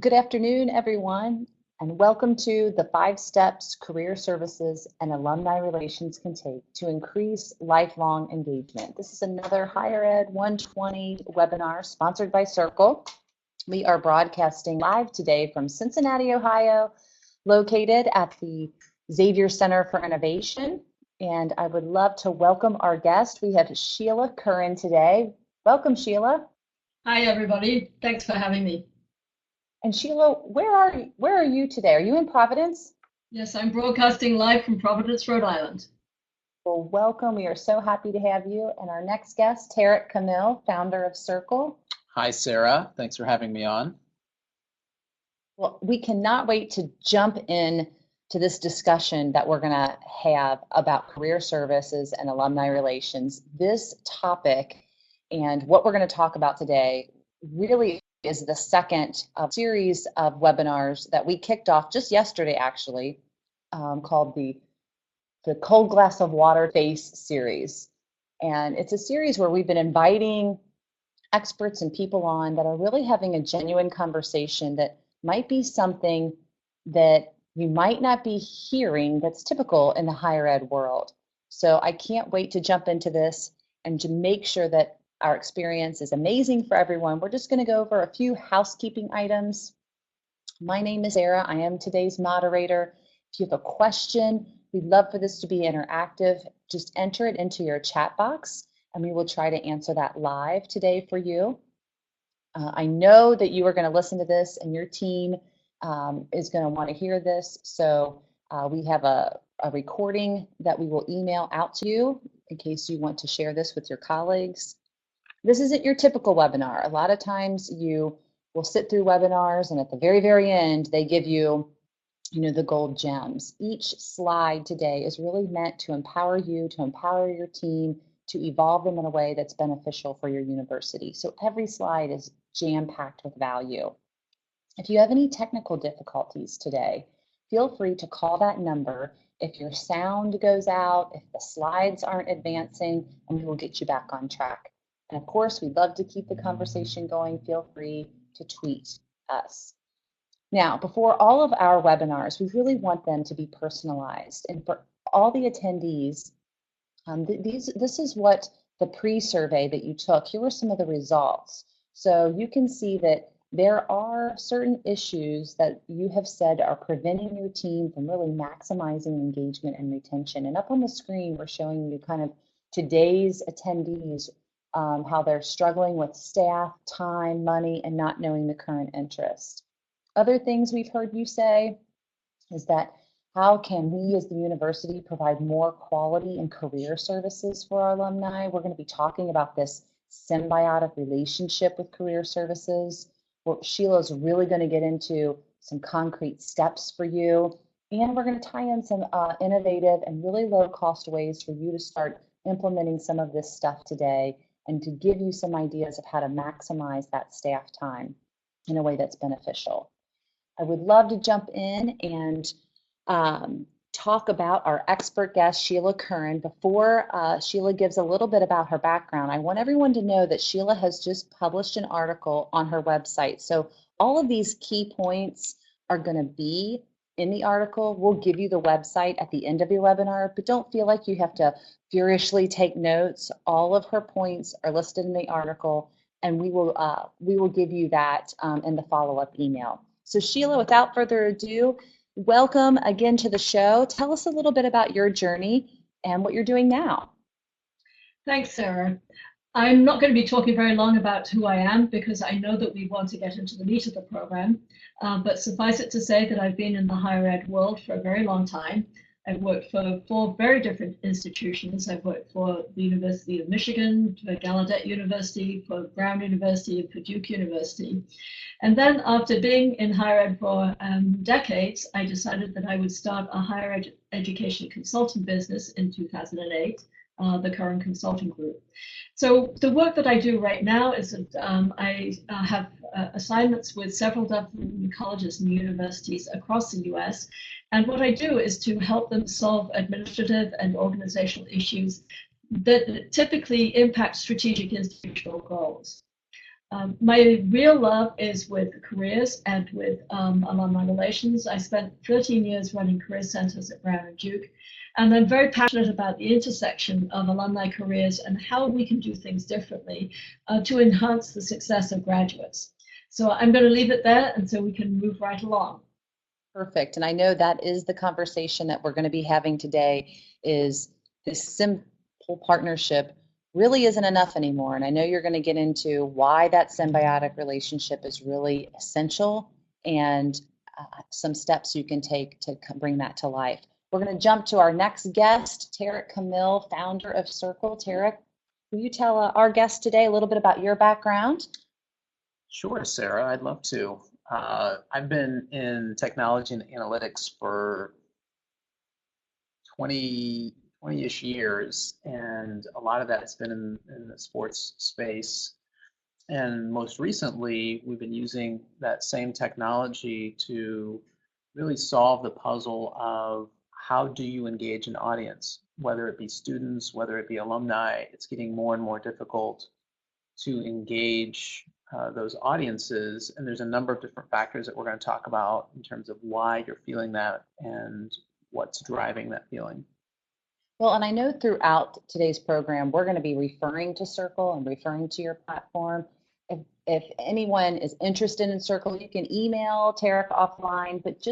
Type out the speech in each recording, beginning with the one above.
Good afternoon, everyone, and welcome to the 5 steps career services and alumni relations can take to increase lifelong engagement. This is another Higher Ed 120 webinar sponsored by Circle. We are broadcasting live today from Cincinnati, Ohio, located at the Xavier Center for Innovation. And I would love to welcome our guest. We have Sheila Curran today. Welcome, Sheila. Hi, everybody. Thanks for having me. And Sheila, where are you today? Are you in Providence? Yes, I'm broadcasting live from Providence, Rhode Island. Well, welcome. We are so happy to have you. And our next guest, Tarek Kamil, founder of Circle. Hi, Sarah. Thanks for having me on. Well, we cannot wait to jump in to this discussion that we're going to have about career services and alumni relations. This topic and what we're going to talk about today really is the second series of webinars that we kicked off just yesterday, actually, called the Cold Glass of Water Face series. And it's a series where we've been inviting experts and people on that are really having a genuine conversation that might be something that you might not be hearing that's typical in the higher ed world. So I can't wait to jump into this and to make sure that our experience is amazing for everyone. We're just going to go over a few housekeeping items. My name is Sarah. I am today's moderator. If you have a question, we'd love for this to be interactive. Just enter it into your chat box, and we will try to answer that live today for you. I know that you are going to listen to this, and your team is going to want to hear this. So we have a recording that we will email out to you in case you want to share this with your colleagues. This isn't your typical webinar. A lot of times you will sit through webinars and at the very, very end, they give you, the gold gems. Each slide today is really meant to empower you, to empower your team, to evolve them in a way that's beneficial for your university. So every slide is jam-packed with value. If you have any technical difficulties today, feel free to call that number if your sound goes out, if the slides aren't advancing, and we will get you back on track. And of course, we'd love to keep the conversation going. Feel free to tweet us. Now, before all of our webinars, we really want them to be personalized. And for all the attendees, this is what the pre-survey that you took. Here were some of the results. So you can see that there are certain issues that you have said are preventing your team from really maximizing engagement and retention. And up on the screen, we're showing you kind of today's attendees, how they're struggling with staff, time, money, and not knowing the current interest. Other things we've heard you say is that how can we as the university provide more quality and career services for our alumni? We're going to be talking about this symbiotic relationship with career services. Sheila's really going to get into some concrete steps for you, and we're going to tie in some innovative and really low-cost ways for you to start implementing some of this stuff today and to give you some ideas of how to maximize that staff time in a way that's beneficial. I would love to jump in and talk about our expert guest, Sheila Curran. Before Sheila gives a little bit about her background, I want everyone to know that Sheila has just published an article on her website. So all of these key points are going to be in the article. We'll give you the website at the end of your webinar, but don't feel like you have to furiously take notes. All of her points are listed in the article, and we will give you that in the follow-up email. So Sheila, without further ado, welcome again to the show. Tell us a little bit about your journey and what you're doing now. Thanks, Sarah. I'm not going to be talking very long about who I am because I know that we want to get into the meat of the program, but suffice it to say that I've been in the higher ed world for a very long time. I've worked for 4 very different institutions. I've worked for the University of Michigan, for Gallaudet University, for Brown University, and for Duke University. And then after being in higher ed for decades, I decided that I would start a higher education consulting business in 2008, the Curran Consulting Group. So the work that I do right now is that I have assignments with several different colleges and universities across the US. And what I do is to help them solve administrative and organizational issues that typically impact strategic institutional goals. My real love is with careers and with alumni relations. I spent 13 years running career centers at Brown and Duke, and I'm very passionate about the intersection of alumni careers and how we can do things differently to enhance the success of graduates. So I'm going to leave it there, and so we can move right along. Perfect. And I know that is the conversation that we're going to be having today, is this simple partnership really isn't enough anymore. And I know you're going to get into why that symbiotic relationship is really essential and some steps you can take to bring that to life. We're going to jump to our next guest, Tarek Camille, founder of Circle. Tarek, will you tell our guest today a little bit about your background? Sure, Sarah, I'd love to. I've been in technology and analytics for 20-ish years, and a lot of that has been in the sports space. And most recently, we've been using that same technology to really solve the puzzle of how do you engage an audience, whether it be students, whether it be alumni. It's getting more and more difficult to engage those audiences, and there's a number of different factors that we're going to talk about in terms of why you're feeling that and what's driving that feeling. Well, and I know throughout today's program, we're going to be referring to Circle and referring to your platform. If anyone is interested in Circle, you can email Tarek offline, but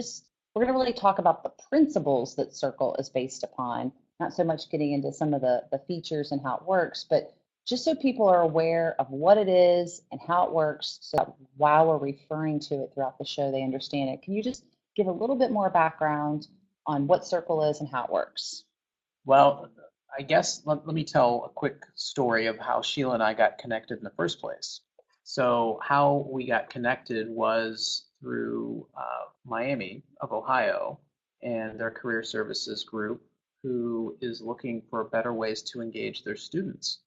we're going to really talk about the principles that Circle is based upon, not so much getting into some of the features and how it works, but just so people are aware of what it is and how it works, so that while we're referring to it throughout the show, they understand it. Can you just give a little bit more background on what Circle is and how it works? Well, I guess let me tell a quick story of how Sheila and I got connected in the first place. So how we got connected was through Miami of Ohio and their career services group, who is looking for better ways to engage their students.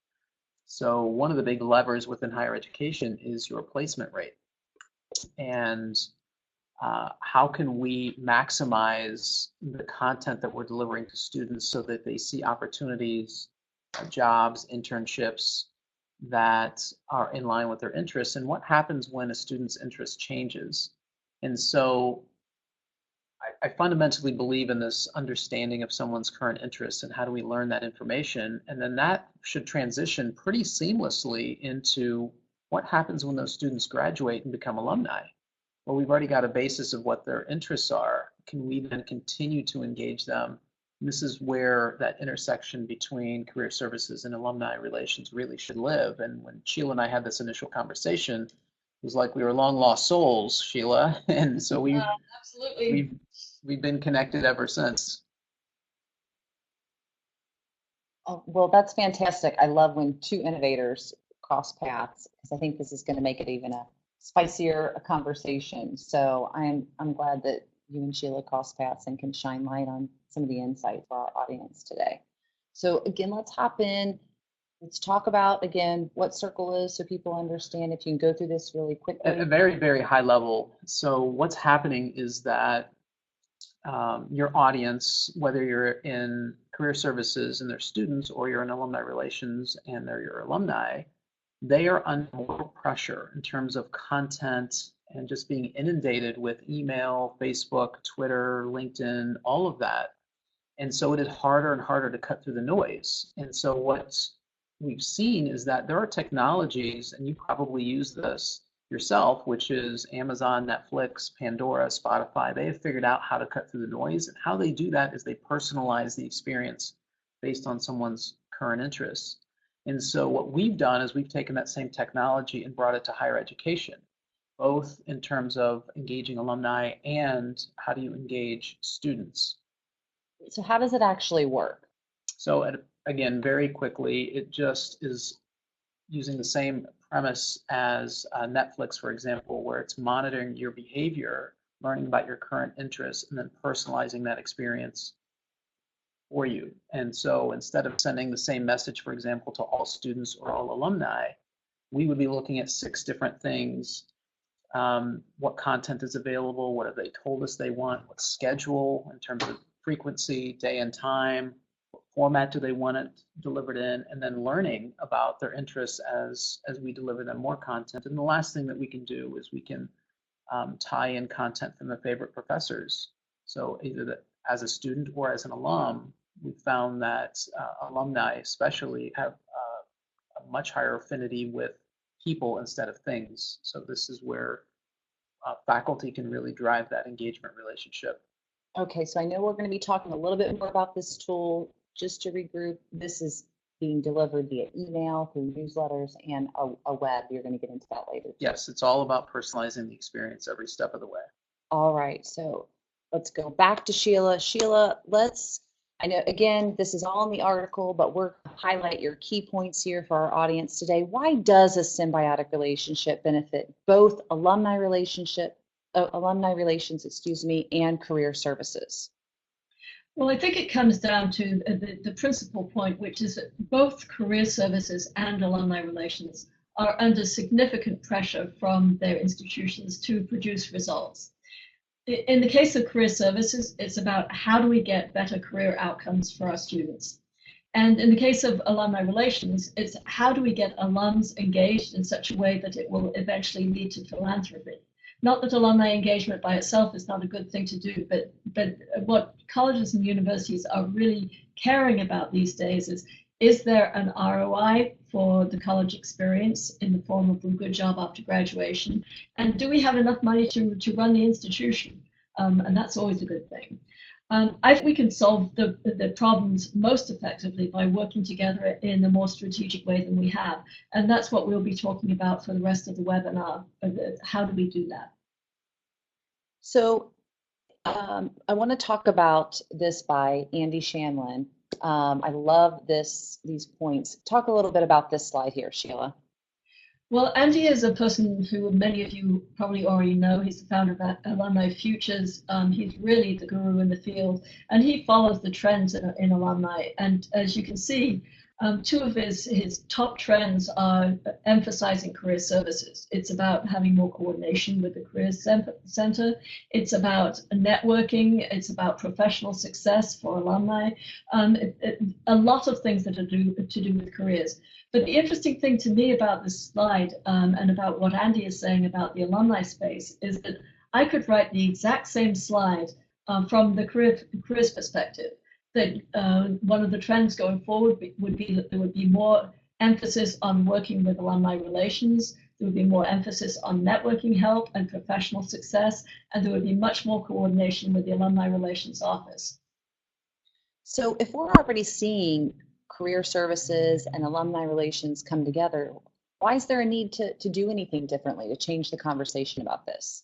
So one of the big levers within higher education is your placement rate. And how can we maximize the content that we're delivering to students so that they see opportunities, jobs, internships that are in line with their interests, and what happens when a student's interest changes. And so I fundamentally believe in this understanding of someone's current interests and how do we learn that information, and then that should transition pretty seamlessly into what happens when those students graduate and become alumni. Well, we've already got a basis of what their interests are. Can we then continue to engage them? And this is where that intersection between career services and alumni relations really should live. And when Sheila and I had this initial conversation, it was like we were long lost souls, Sheila. And so we've been connected ever since. Oh, well, that's fantastic. I love when two innovators cross paths, because I think this is going to make it even a spicier conversation. So I'm glad that you and Sheila cross paths and can shine light on some of the insights for our audience today. So again, let's hop in. Let's talk about, again, what Circle is so people understand. If you can go through this really quickly. At a very, very high level. So what's happening is that your audience, whether you're in career services and they're students, or you're in alumni relations and they're your alumni, they are under more pressure in terms of content and just being inundated with email, Facebook, Twitter, LinkedIn, all of that. And so it is harder and harder to cut through the noise. And so what we've seen is that there are technologies, and you probably use this yourself, which is Amazon, Netflix, Pandora, Spotify. They have figured out how to cut through the noise. And how they do that is they personalize the experience based on someone's current interests. And so what we've done is we've taken that same technology and brought it to higher education, both in terms of engaging alumni and how do you engage students. So how does it actually work? So again, very quickly, it just is using the same premise as Netflix, for example, where it's monitoring your behavior, learning about your current interests, and then personalizing that experience for you. And so instead of sending the same message, for example, to all students or all alumni, we would be looking at 6 different things. What content is available? What have they told us they want? What schedule in terms of frequency, day and time? What format do they want it delivered in, and then learning about their interests as we deliver them more content. And the last thing that we can do is we can tie in content from their favorite professors. So either as a student or as an alum, we found that alumni especially have a much higher affinity with people instead of things. So this is where faculty can really drive that engagement relationship. Okay, so I know we're going to be talking a little bit more about this tool. Just to regroup, this is being delivered via email, through newsletters, and a web. You're going to get into that later. Yes, it's all about personalizing the experience every step of the way. All right, so let's go back to Sheila. Sheila, I know, again, this is all in the article, but we're going to highlight your key points here for our audience today. Why does a symbiotic relationship benefit both alumni relations, and career services? Well, I think it comes down to the principal point, which is that both career services and alumni relations are under significant pressure from their institutions to produce results. In the case of career services, it's about how do we get better career outcomes for our students. And in the case of alumni relations, it's how do we get alums engaged in such a way that it will eventually lead to philanthropy. Not that alumni engagement by itself is not a good thing to do, but what colleges and universities are really caring about these days is there an ROI for the college experience in the form of a good job after graduation? And do we have enough money to run the institution? And that's always a good thing. I think we can solve the problems most effectively by working together in a more strategic way than we have. And that's what we'll be talking about for the rest of the webinar. How do we do that? So I want to talk about this by Andy Shanlin. I love these points. Talk a little bit about this slide here, Sheila. Well, Andy is a person who many of you probably already know. He's the founder of Alumni Futures. He's really the guru in the field, and he follows the trends in alumni. And as you can see, two of his top trends are emphasizing career services. It's about having more coordination with the Career Center. It's about networking. It's about professional success for alumni. A lot of things that are to do with careers. But the interesting thing to me about this slide and about what Andy is saying about the alumni space is that I could write the exact same slide from the careers perspective. That one of the trends going forward would be that there would be more emphasis on working with alumni relations, there would be more emphasis on networking help and professional success, and there would be much more coordination with the Alumni Relations Office. So if we're already seeing career services and alumni relations come together, why is there a need to do anything differently, to change the conversation about this?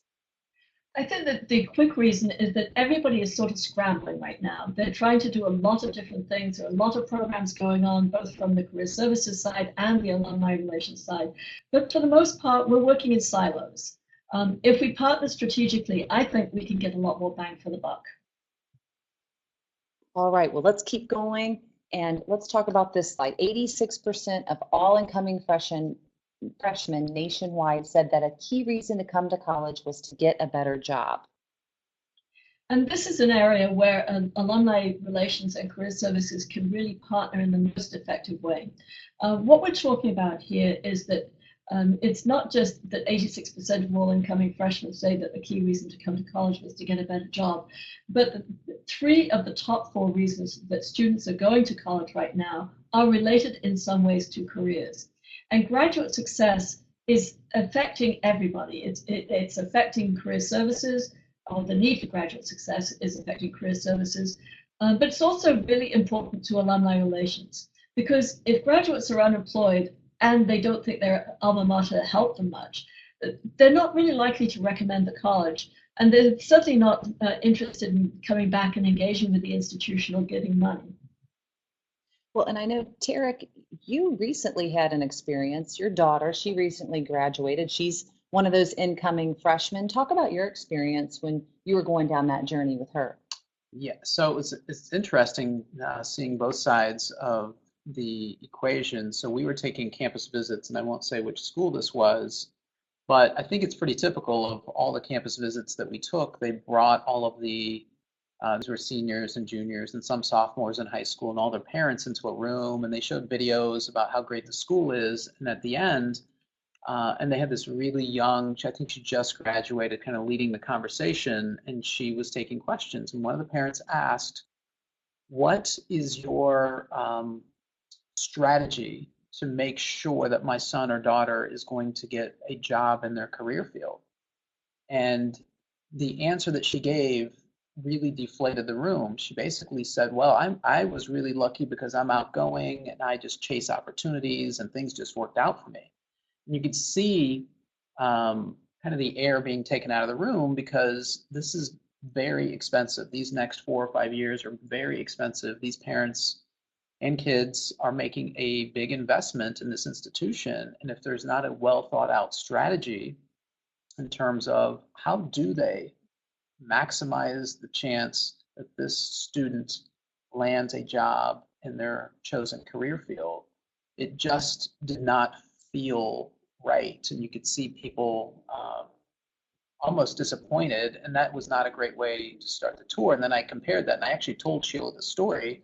I think that the quick reason is that everybody is sort of scrambling right now. They're trying to do a lot of different things. There are a lot of programs going on, both from the career services side and the alumni relations side. But for the most part, we're working in silos. If we partner strategically, I think we can get a lot more bang for the buck. All right, well, let's keep going. And let's talk about this slide. 86% of all incoming freshmen nationwide said that a key reason to come to college was to get a better job. And this is an area where alumni relations and career services can really partner in the most effective way. What we're talking about here is that it's not just that 86% of all incoming freshmen say that the key reason to come to college was to get a better job, but 3 of the top 4 reasons that students are going to college right now are related in some ways to careers. And graduate success is affecting everybody. It's affecting career services, or the need for graduate success is affecting career services, but it's also really important to alumni relations, because if graduates are unemployed and they don't think their alma mater helped them much, they're not really likely to recommend the college, and they're certainly not interested in coming back and engaging with the institution or giving money. Well, and I know, Tarek, you recently had an experience. Your daughter, she recently graduated. She's one of those incoming freshmen. Talk about your experience when you were going down that journey with her. Yeah, so it's interesting seeing both sides of the equation. So we were taking campus visits, and I won't say which school this was, but I think it's pretty typical of all the campus visits that we took. They brought all of the These were seniors and juniors and some sophomores in high school, and all their parents into a room, and they showed videos about how great the school is. And at the end, and they had this really young, I think she just graduated, kind of leading the conversation, and she was taking questions. And one of the parents asked, what is your strategy to make sure that my son or daughter is going to get a job in their career field? And the answer that she gave really deflated the room. She basically said, well, I was really lucky because I'm outgoing and I just chase opportunities and things just worked out for me. And you could see kind of the air being taken out of the room, because this is very expensive. These next 4 or 5 years are very expensive. These parents and kids are making a big investment in this institution. And if there's not a well thought out strategy in terms of how do they maximize the chance that this student lands a job in their chosen career field, it just did not feel right. And you could see people almost disappointed, and that was not a great way to start the tour. And then I compared that, and I actually told Sheila the story.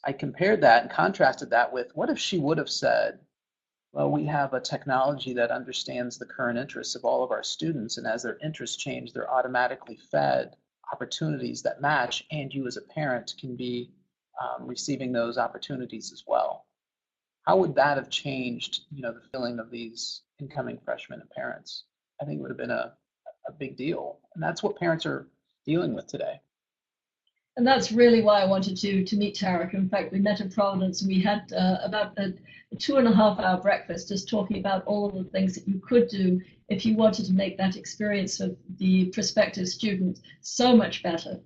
I compared that and contrasted that with, what if she would have said, well, we have a technology that understands the current interests of all of our students, and as their interests change, they're automatically fed opportunities that match, and you as a parent can be receiving those opportunities as well. How would that have changed, the feeling of these incoming freshmen and parents? I think it would have been a big deal, and that's what parents are dealing with today. And that's really why I wanted to meet Tarek. In fact, we met in Providence, and we had about a 2.5-hour breakfast just talking about all of the things that you could do if you wanted to make that experience of the prospective student so much better.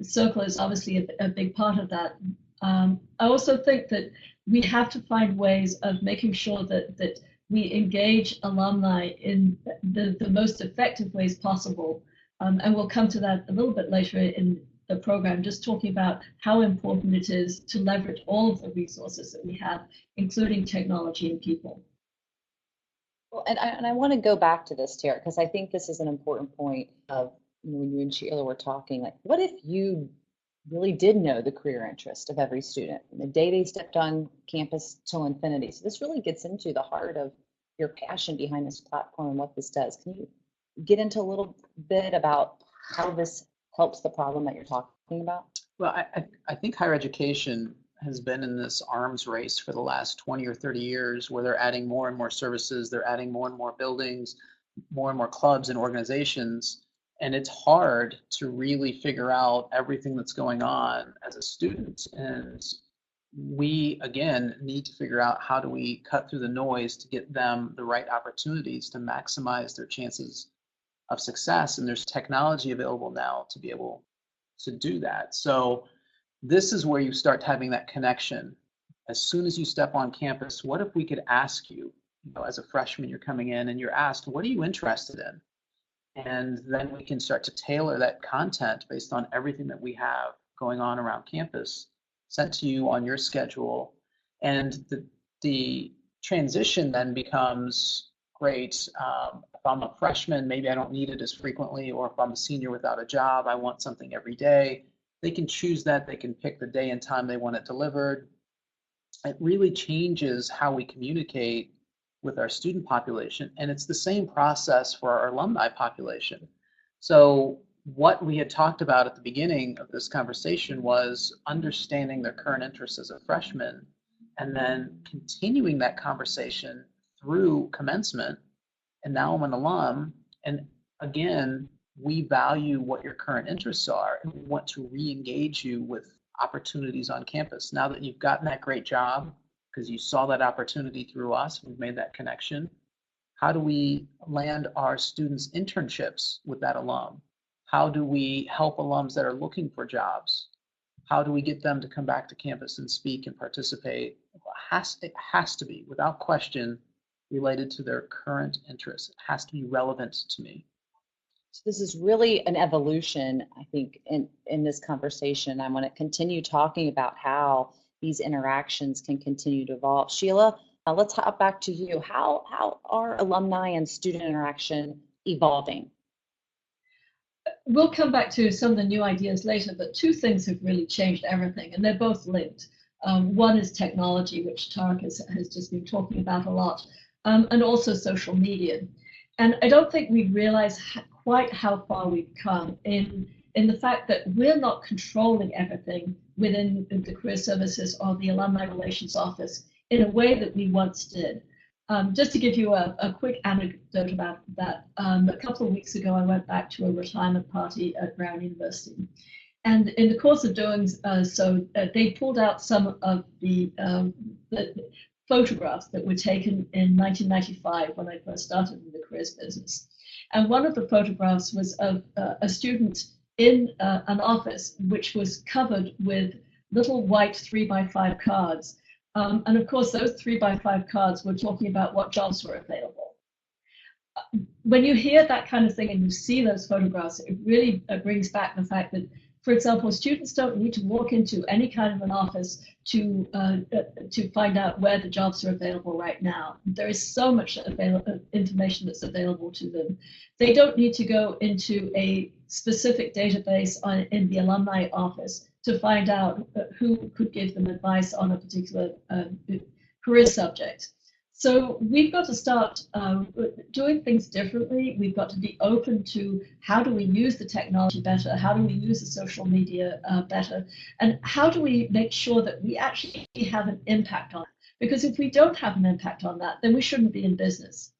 Circle is obviously a big part of that. I also think that we have to find ways of making sure that we engage alumni in the most effective ways possible. And we'll come to that a little bit later in the program, just talking about how important it is to leverage all of the resources that we have, including technology and people. Well, and I want to go back to this, Tara, because I think this is an important point of, when you and Sheila were talking, like, what if you really did know the career interest of every student from the day they stepped on campus till infinity? So this really gets into the heart of your passion behind this platform and what this does. Can you get into a little bit about how this helps the problem that you're talking about? Well, I think higher education has been in this arms race for the last 20 or 30 years, where they're adding more and more services, they're adding more and more buildings, more and more clubs and organizations, and it's hard to really figure out everything that's going on as a student. And we, again, need to figure out, how do we cut through the noise to get them the right opportunities to maximize their chances of success. And there's technology available now to be able to do that. So this is where you start having that connection. As soon as you step on campus, what if we could ask you, as a freshman, you're coming in and you're asked, what are you interested in? And then we can start to tailor that content based on everything that we have going on around campus, sent to you on your schedule. And the transition then becomes great. If I'm a freshman, maybe I don't need it as frequently, or if I'm a senior without a job, I want something every day. They can choose that. They can pick the day and time they want it delivered. It really changes how we communicate with our student population. And it's the same process for our alumni population. So what we had talked about at the beginning of this conversation was understanding their current interests as a freshman, and then continuing that conversation through commencement. And now I'm an alum, and again, we value what your current interests are, and we want to re-engage you with opportunities on campus. Now that you've gotten that great job, because you saw that opportunity through us, we've made that connection. How do we land our students internships with that alum? How do we help alums that are looking for jobs? How do we get them to come back to campus and speak and participate? It has to be, without question, related to their current interests. It has to be relevant to me. So this is really an evolution, I think, in this conversation. I want to continue talking about how these interactions can continue to evolve. Sheila, let's hop back to you. How are alumni and student interaction evolving? we'll come back to some of the new ideas later, but two things have really changed everything, and they're both linked. One is technology, which Tarek has just been talking about a lot, and also social media. And I don't think we realize quite how far we've come in the fact that we're not controlling everything within the career services or the alumni relations office in a way that we once did. Just to give you a quick anecdote about that, a couple of weeks ago, I went back to a retirement party at Brown University. And in the course of doing so, they pulled out some of the photographs that were taken in 1995 when I first started in the careers business. And one of the photographs was of a student in an office which was covered with little white 3x5 cards. And of course, those 3x5 cards were talking about what jobs were available. When you hear that kind of thing and you see those photographs, it really brings back the fact that, for example, students don't need to walk into any kind of an office to find out where the jobs are available right now. There is so much information that's available to them. They don't need to go into a specific database in the alumni office to find out who could give them advice on a particular career subject. So we've got to start doing things differently. We've got to be open to how do we use the technology better, how do we use the social media better, and how do we make sure that we actually have an impact on it? Because if we don't have an impact on that, then we shouldn't be in business.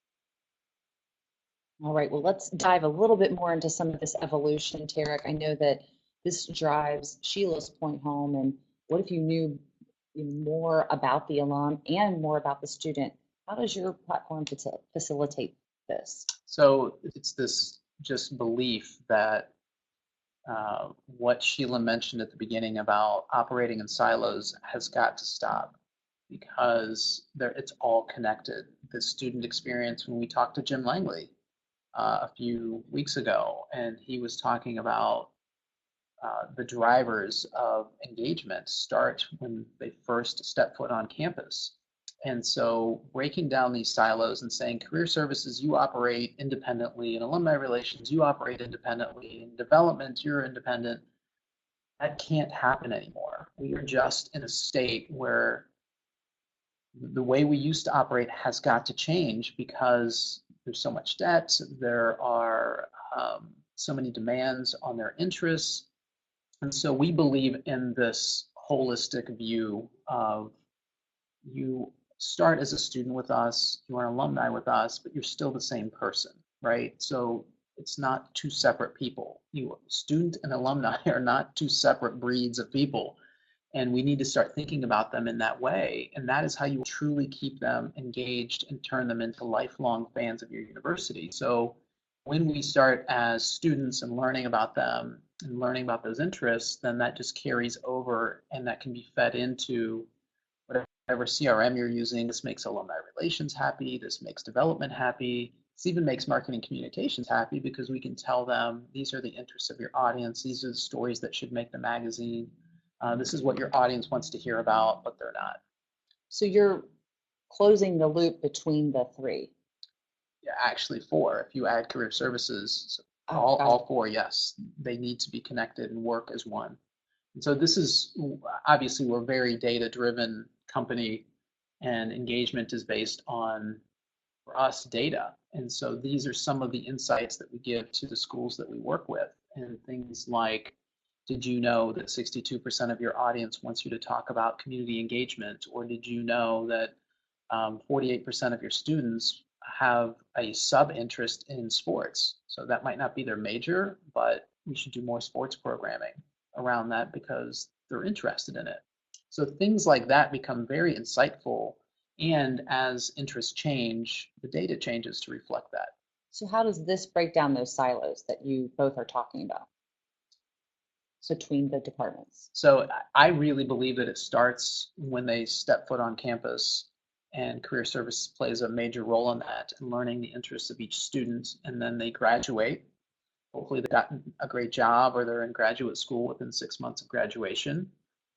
All right, well, let's dive a little bit more into some of this evolution, Tarek. I know that this drives Sheila's point home, and what if you knew more about the alum and more about the student? How does your platform facilitate this? So it's this just belief that what Sheila mentioned at the beginning about operating in silos has got to stop, because it's all connected. The student experience, when we talked to Jim Langley a few weeks ago, and he was talking about the drivers of engagement start when they first step foot on campus. And so breaking down these silos and saying career services, you operate independently, in alumni relations, you operate independently, in development, you're independent, that can't happen anymore. We are just in a state where the way we used to operate has got to change because there's so much debt, there are so many demands on their interests. And so we believe in this holistic view of you start as a student with us, you are an alumni with us, but you're still the same person, right? So it's not two separate people. You, student and alumni, are not two separate breeds of people. And we need to start thinking about them in that way. And that is how you truly keep them engaged and turn them into lifelong fans of your university. So when we start as students and learning about them and learning about those interests, then that just carries over, and that can be fed into whatever CRM you're using. This makes alumni relations happy. This makes development happy. This even makes marketing communications happy, because we can tell them these are the interests of your audience. These are the stories that should make the magazine. This is what your audience wants to hear about, but they're not. So you're closing the loop between the three. Yeah, actually four. If you add career services, all four, yes, they need to be connected and work as one. And so this is, obviously, we're a very data-driven company, and engagement is based on, for us, data. And so these are some of the insights that we give to the schools that we work with, and things like, did you know that 62% of your audience wants you to talk about community engagement? Or did you know that 48% of your students have a sub-interest in sports? So that might not be their major, but we should do more sports programming around that because they're interested in it. So things like that become very insightful, and as interests change, the data changes to reflect that. So how does this break down those silos that you both are talking about? So between the departments. So I really believe that it starts when they step foot on campus, and career services plays a major role in that, and learning the interests of each student, and then they graduate. Hopefully they've gotten a great job, or they're in graduate school within 6 months of graduation.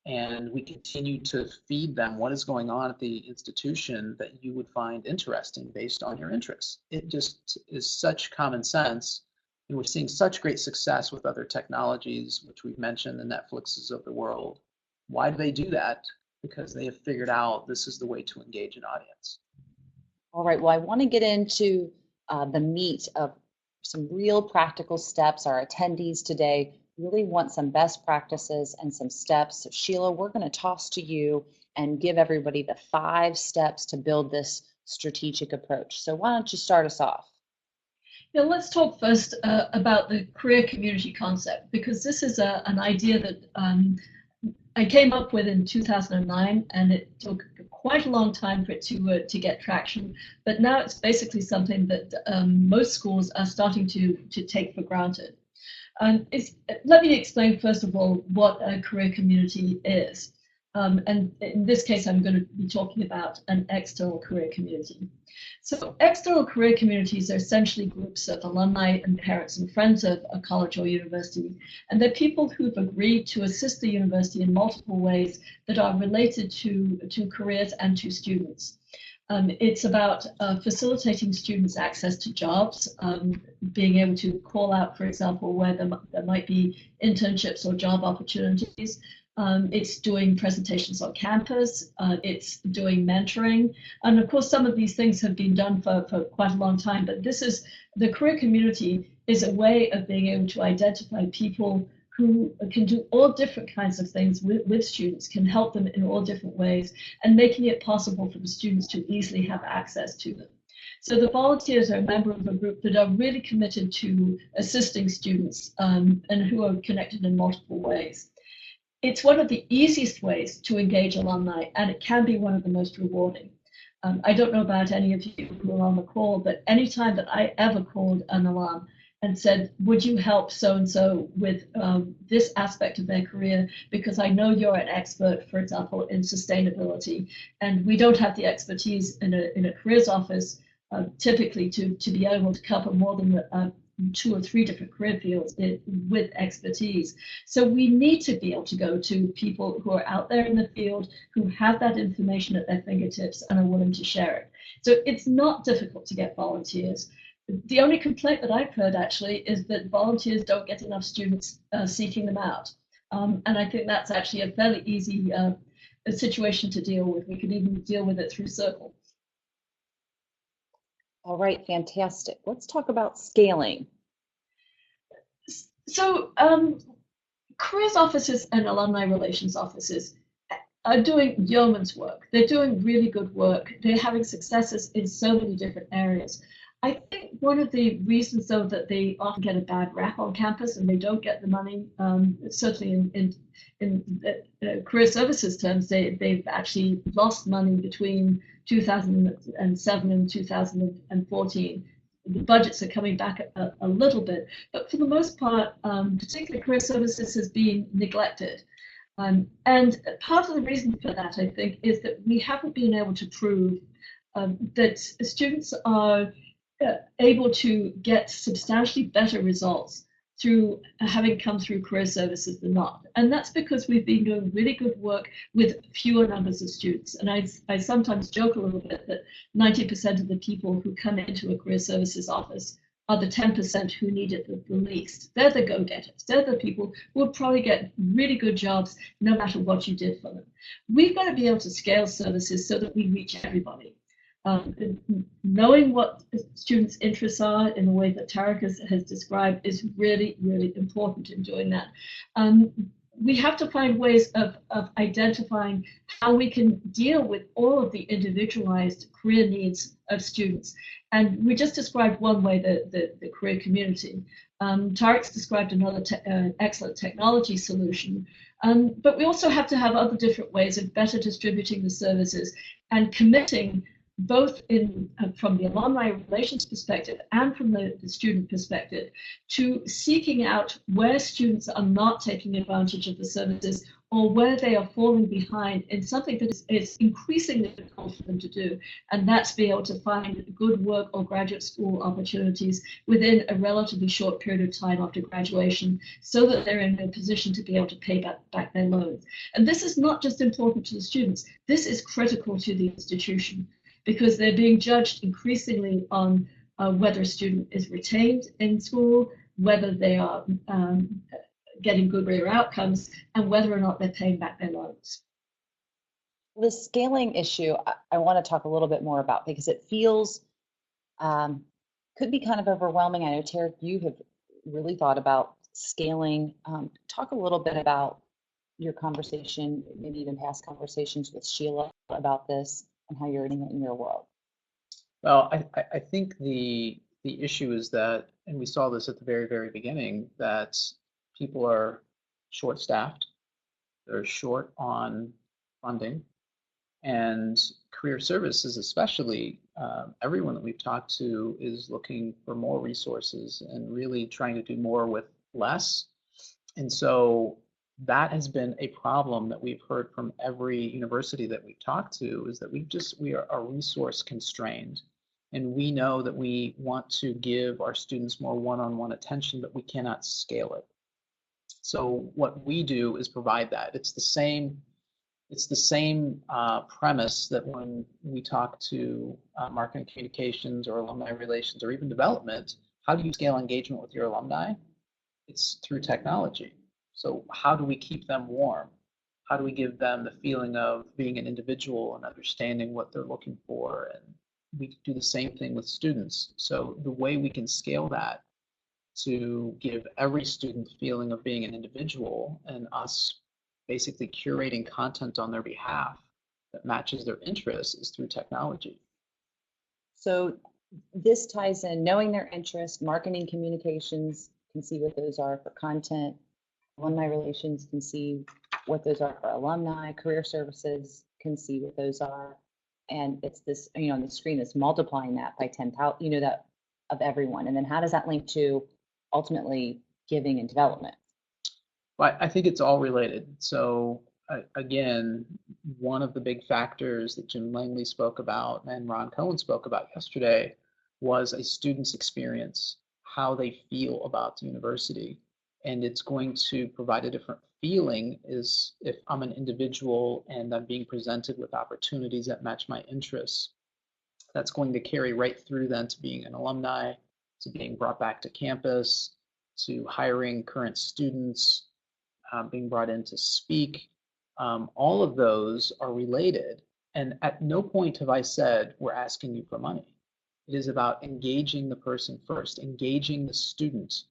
And we continue to feed them what is going on at the institution that you would find interesting based on your interests. It just is such common sense And we're seeing such great success with other technologies, which we've mentioned, the Netflixes of the world. Why do they do that? Because they have figured out this is the way to engage an audience. All right, well, I want to get into the meat of some real practical steps. Our attendees today really want some best practices and some steps. So Sheila, we're going to toss to you and give everybody the 5 steps to build this strategic approach. So why don't you start us off? Yeah, let's talk first about the career community concept, because this is an idea that I came up with in 2009, and it took quite a long time for it to get traction. But now it's basically something that most schools are starting to take for granted. Let me explain first of all what a career community is. And in this case, I'm going to be talking about an external career community. So external career communities are essentially groups of alumni and parents and friends of a college or university. And they're people who've agreed to assist the university in multiple ways that are related to careers and to students. It's about facilitating students' access to jobs, being able to call out, for example, where there might be internships or job opportunities. It's doing presentations on campus, it's doing mentoring. And of course, some of these things have been done for quite a long time, but the career community is a way of being able to identify people who can do all different kinds of things with students, can help them in all different ways, and making it possible for the students to easily have access to them. So the volunteers are a member of a group that are really committed to assisting students and who are connected in multiple ways. It's one of the easiest ways to engage alumni, and it can be one of the most rewarding. I don't know about any of you who are on the call, but anytime that I ever called an alum and said, would you help so-and-so with this aspect of their career, because I know you're an expert, for example, in sustainability, and we don't have the expertise in a careers office typically to be able to cover more than 2 or 3 different career fields with expertise. So we need to be able to go to people who are out there in the field, who have that information at their fingertips and are willing to share it. So it's not difficult to get volunteers. The only complaint that I've heard actually is that volunteers don't get enough students seeking them out. And I think that's actually a fairly easy situation to deal with. We could even deal with it through Circle. All right, fantastic. Let's talk about scaling. So careers offices and alumni relations offices are doing yeoman's work. They're doing really good work. They're having successes in so many different areas. I think one of the reasons, though, that they often get a bad rap on campus and they don't get the money, certainly in career services terms, they've actually lost money between 2007 and 2014. The budgets are coming back a little bit, but for the most part, particularly career services has been neglected. And part of the reason for that, I think, is that we haven't been able to prove that students are able to get substantially better results through having come through career services than not. And that's because we've been doing really good work with fewer numbers of students. And I sometimes joke a little bit that 90% of the people who come into a career services office are the 10% who need it the least. They're the go-getters. They're the people who would probably get really good jobs no matter what you did for them. We've got to be able to scale services so that we reach everybody. Knowing what students' interests are in the way that Tarek has described is really, really important in doing that. We have to find ways of identifying how we can deal with all of the individualized career needs of students. And we just described one way, the career community. Tarek's described another excellent technology solution. But we also have to have other different ways of better distributing the services and committing both from the alumni relations perspective and from the student perspective, to seeking out where students are not taking advantage of the services or where they are falling behind in something that is increasingly difficult for them to do. And that's be able to find good work or graduate school opportunities within a relatively short period of time after graduation, so that they're in a position to be able to pay back their loans. And this is not just important to the students, this is critical to the institution, because they're being judged increasingly on whether a student is retained in school, whether they are getting good career outcomes, and whether or not they're paying back their loans. The scaling issue, I want to talk a little bit more about because it feels could be kind of overwhelming. I know, Tarek, you have really thought about scaling. Talk a little bit about your conversation, maybe even past conversations with Sheila about this and how you're doing it in your world. Well, I think the issue is that, and we saw this at the very, very beginning, that people are short-staffed, they're short on funding, and career services especially, everyone that we've talked to is looking for more resources and really trying to do more with less. And so that has been a problem that we've heard from every university that we've talked to, is that we are resource constrained. And we know that we want to give our students more one-on-one attention, but we cannot scale it. So what we do is provide that. It's the same premise that when we talk to marketing communications or alumni relations or even development, how do you scale engagement with your alumni? It's through technology. So how do we keep them warm? How do we give them the feeling of being an individual and understanding what they're looking for? And we do the same thing with students. So the way we can scale that to give every student the feeling of being an individual and us basically curating content on their behalf that matches their interests is through technology. So this ties in knowing their interests, marketing communications can see what those are for content, alumni relations can see what those are for alumni, career services can see what those are. And it's this, on the screen, that's multiplying that by 10,000, that of everyone. And then how does that link to ultimately giving and development? Well, I think it's all related. So again, one of the big factors that Jim Langley spoke about and Ron Cohen spoke about yesterday was a student's experience, how they feel about the university. And it's going to provide a different feeling is if I'm an individual and I'm being presented with opportunities that match my interests. That's going to carry right through then to being an alumni, to being brought back to campus, to hiring current students, being brought in to speak. All of those are related. And at no point have I said, we're asking you for money. It is about engaging the person first, engaging the student.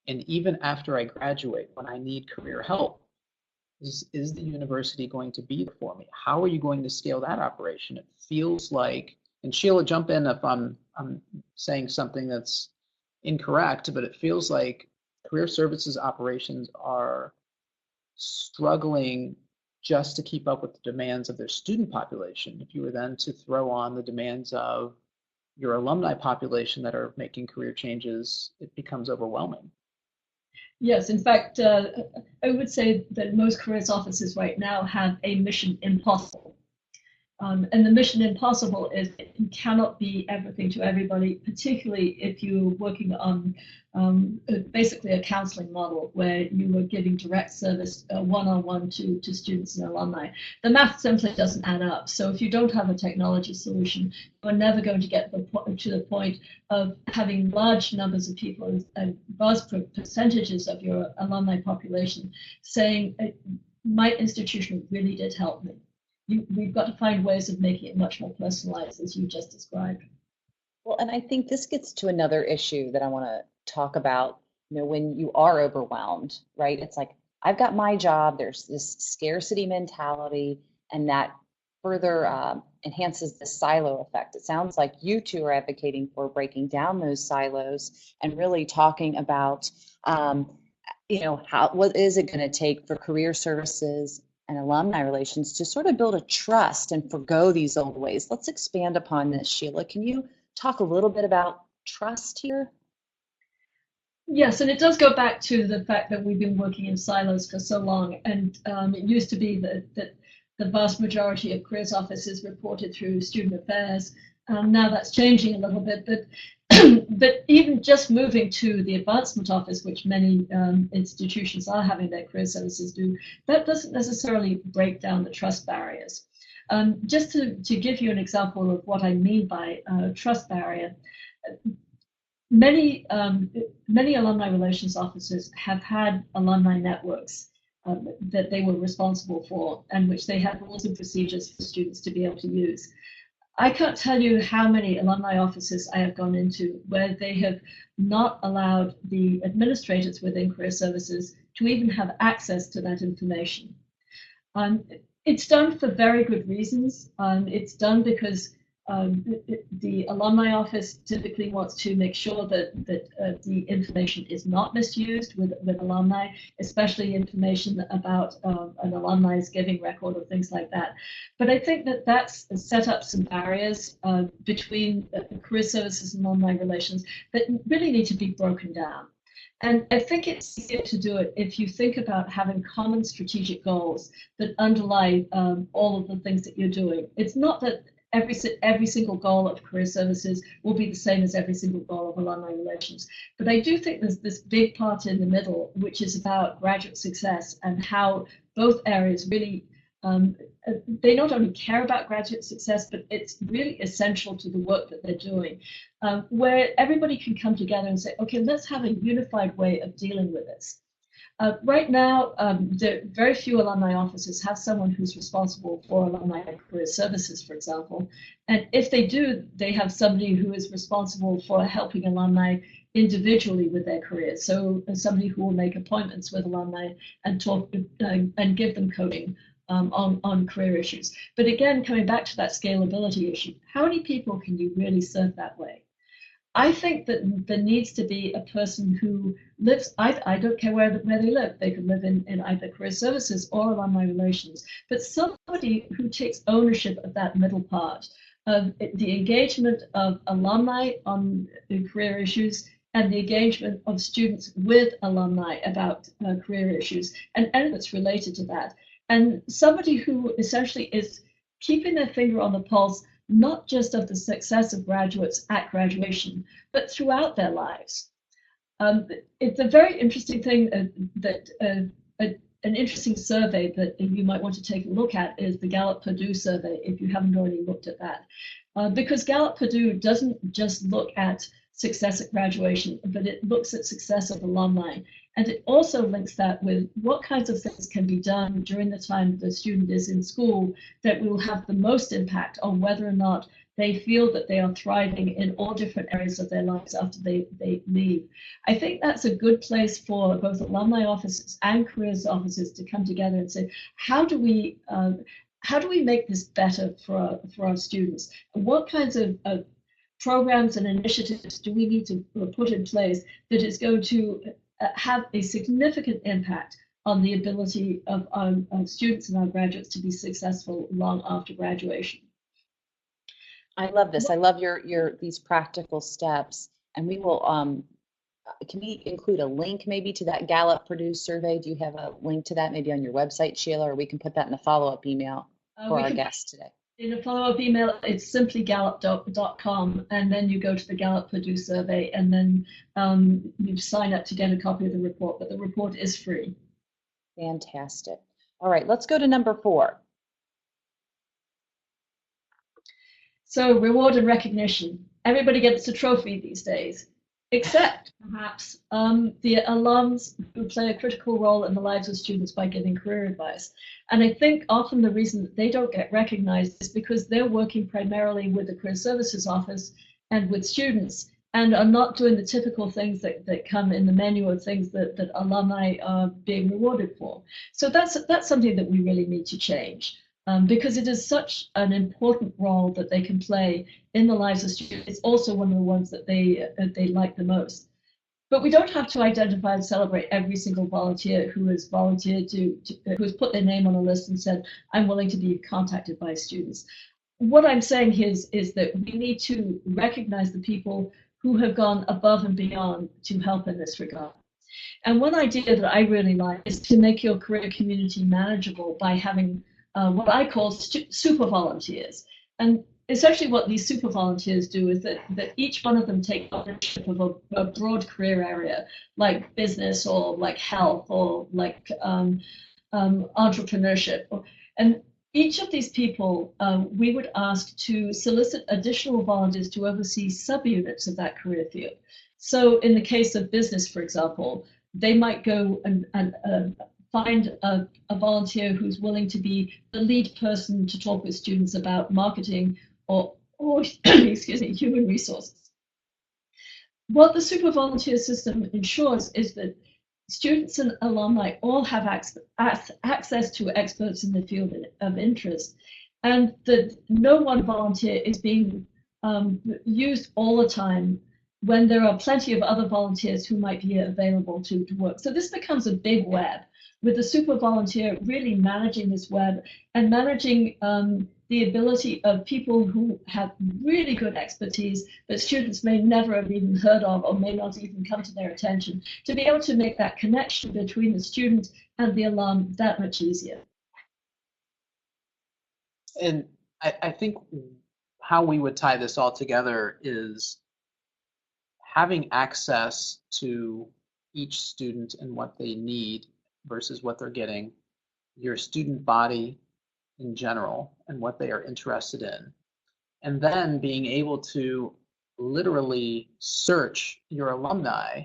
And even after I graduate, when I need career help, is the university going to be there for me? How are you going to scale that operation? It feels like, and Sheila, jump in if I'm saying something that's incorrect, but it feels like career services operations are struggling just to keep up with the demands of their student population. If you were then to throw on the demands of your alumni population that are making career changes, it becomes overwhelming. Yes, in fact, I would say that most careers offices right now have a mission impossible. And the mission impossible is you cannot be everything to everybody, particularly if you're working on basically a counseling model where you are giving direct service one-on-one to students and alumni. The math simply doesn't add up. So if you don't have a technology solution, you're never going to get to the point of having large numbers of people and vast percentages of your alumni population saying, my institution really did help me. We've got to find ways of making it much more personalized, as you just described. Well, and I think this gets to another issue that I want to talk about, when you are overwhelmed, right? It's like, I've got my job, there's this scarcity mentality, and that further enhances the silo effect. It sounds like you two are advocating for breaking down those silos and really talking about, what is it going to take for career services and alumni relations to sort of build a trust and forgo these old ways. Let's expand upon this, Sheila. Can you talk a little bit about trust here? Yes, and it does go back to the fact that we've been working in silos for so long, and it used to be that the vast majority of careers offices reported through student affairs. Now that's changing a little bit, but but even just moving to the advancement office, which many institutions are having their career services do, that doesn't necessarily break down the trust barriers. Just to give you an example of what I mean by trust barrier, many alumni relations officers have had alumni networks that they were responsible for, and which they have rules and procedures for students to be able to use. I can't tell you how many alumni offices I have gone into where they have not allowed the administrators within career services to even have access to that information. It's done for very good reasons. It's done because the alumni office typically wants to make sure that the information is not misused with alumni, especially information about an alumni's giving record or things like that. But I think that that's set up some barriers between career services and alumni relations that really need to be broken down. And I think it's easier to do it if you think about having common strategic goals that underlie all of the things that you're doing. It's not that every single goal of career services will be the same as every single goal of alumni relations. But I do think there's this big part in the middle, which is about graduate success and how both areas really, they not only care about graduate success, but it's really essential to the work that they're doing, where everybody can come together and say, okay, let's have a unified way of dealing with this. Right now, very few alumni offices have someone who's responsible for alumni career services, for example. And if they do, they have somebody who is responsible for helping alumni individually with their careers. So somebody who will make appointments with alumni and talk and give them coaching on career issues. But again, coming back to that scalability issue, how many people can you really serve that way? I think that there needs to be a person who lives, I don't care where they live, they could live in either career services or alumni relations, but somebody who takes ownership of that middle part, of the engagement of alumni on career issues and the engagement of students with alumni about career issues and elements related to that. And somebody who essentially is keeping their finger on the pulse, not just of the success of graduates at graduation, but throughout their lives. It's a very interesting thing an interesting survey that you might want to take a look at is the Gallup-Purdue survey, if you haven't already looked at that. Because Gallup-Purdue doesn't just look at success at graduation, but it looks at success of alumni. And it also links that with what kinds of things can be done during the time the student is in school that will have the most impact on whether or not they feel that they are thriving in all different areas of their lives after they leave. I think that's a good place for both alumni offices and careers offices to come together and say, how do we make this better for our students? And what kinds of programs and initiatives do we need to put in place that is going to have a significant impact on the ability of our students and our graduates to be successful long after graduation? I love this. I love these practical steps. And we will, can we include a link maybe to that Gallup-Purdue survey? Do you have a link to that maybe on your website, Sheila, or we can put that in a follow-up email for our guests today? In a follow-up email, it's simply gallup.com, and then you go to the Gallup-Purdue survey, and then you sign up to get a copy of the report, but the report is free. Fantastic. All right, let's go to number 4. So reward and recognition. Everybody gets a trophy these days, except perhaps the alums who play a critical role in the lives of students by giving career advice. And I think often the reason that they don't get recognized is because they're working primarily with the career services office and with students and are not doing the typical things that come in the menu of things that alumni are being rewarded for. So that's something that we really need to change. Because it is such an important role that they can play in the lives of students. It's also one of the ones that they like the most. But we don't have to identify and celebrate every single volunteer who has volunteered who has put their name on a list and said, I'm willing to be contacted by students. What I'm saying is that we need to recognize the people who have gone above and beyond to help in this regard. And one idea that I really like is to make your career community manageable by having what I call super volunteers. And essentially what these super volunteers do is that each one of them take ownership of a broad career area, like business or like health or like entrepreneurship. And each of these people, we would ask to solicit additional volunteers to oversee subunits of that career field. So in the case of business, for example, they might go and find a volunteer who's willing to be the lead person to talk with students about marketing or excuse me, human resources. What the super volunteer system ensures is that students and alumni all have access to experts in the field of interest, and that no one volunteer is being used all the time when there are plenty of other volunteers who might be available to work. So this becomes a big web, with the super volunteer really managing this web and managing the ability of people who have really good expertise that students may never have even heard of or may not even come to their attention, to be able to make that connection between the student and the alum that much easier. And I think how we would tie this all together is having access to each student and what they need versus what they're getting, your student body in general and what they are interested in, and then being able to literally search your alumni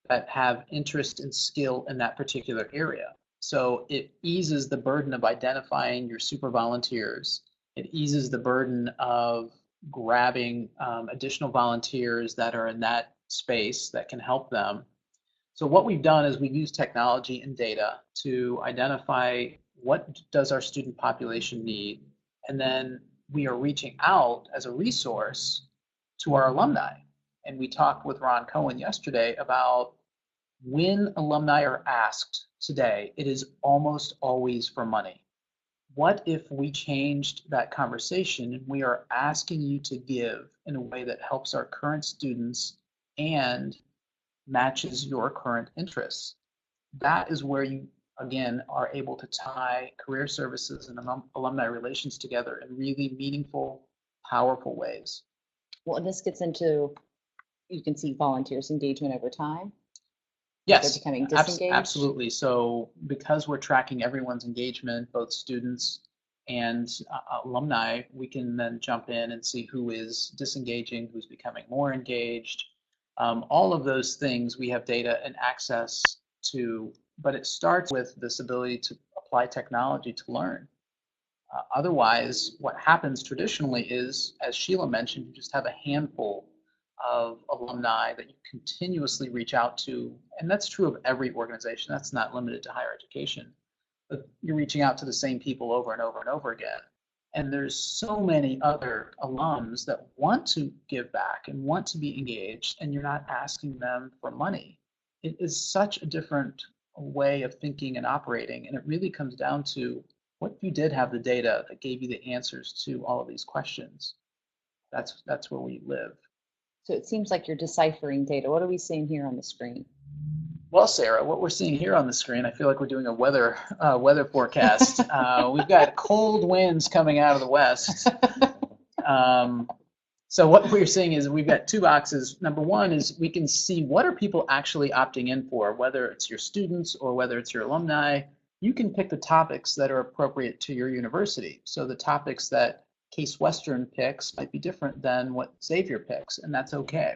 that have interest and skill in that particular area. So it eases the burden of identifying your super volunteers. It eases the burden of grabbing additional volunteers that are in that space that can help them. So what we've done is we've used technology and data to identify what does our student population need, and then we are reaching out as a resource to our alumni. And we talked with Ron Cohen yesterday about when alumni are asked today, it is almost always for money. What if we changed that conversation and we are asking you to give in a way that helps our current students and matches your current interests? That is where you, again, are able to tie career services and alumni relations together in really meaningful, powerful ways. Well, this gets into, you can see volunteers' engagement over time. Yes, they're becoming disengaged. Absolutely. So because we're tracking everyone's engagement, both students and alumni, we can then jump in and see who is disengaging, who's becoming more engaged. All of those things we have data and access to, but it starts with this ability to apply technology to learn. Otherwise, what happens traditionally is, as Sheila mentioned, you just have a handful of alumni that you continuously reach out to, and that's true of every organization. That's not limited to higher education, but you're reaching out to the same people over and over and over again. And there's so many other alums that want to give back and want to be engaged, and you're not asking them for money. It is such a different way of thinking and operating, and it really comes down to what if you did have the data that gave you the answers to all of these questions. That's where we live. So it seems like you're deciphering data. What are we seeing here on the screen? Well, Sarah, what we're seeing here on the screen, I feel like we're doing a weather forecast. We've got cold winds coming out of the west. So what we're seeing is we've got two boxes. Number one is we can see what are people actually opting in for, whether it's your students or whether it's your alumni. You can pick the topics that are appropriate to your university. So the topics that Case Western picks might be different than what Xavier picks, and that's okay.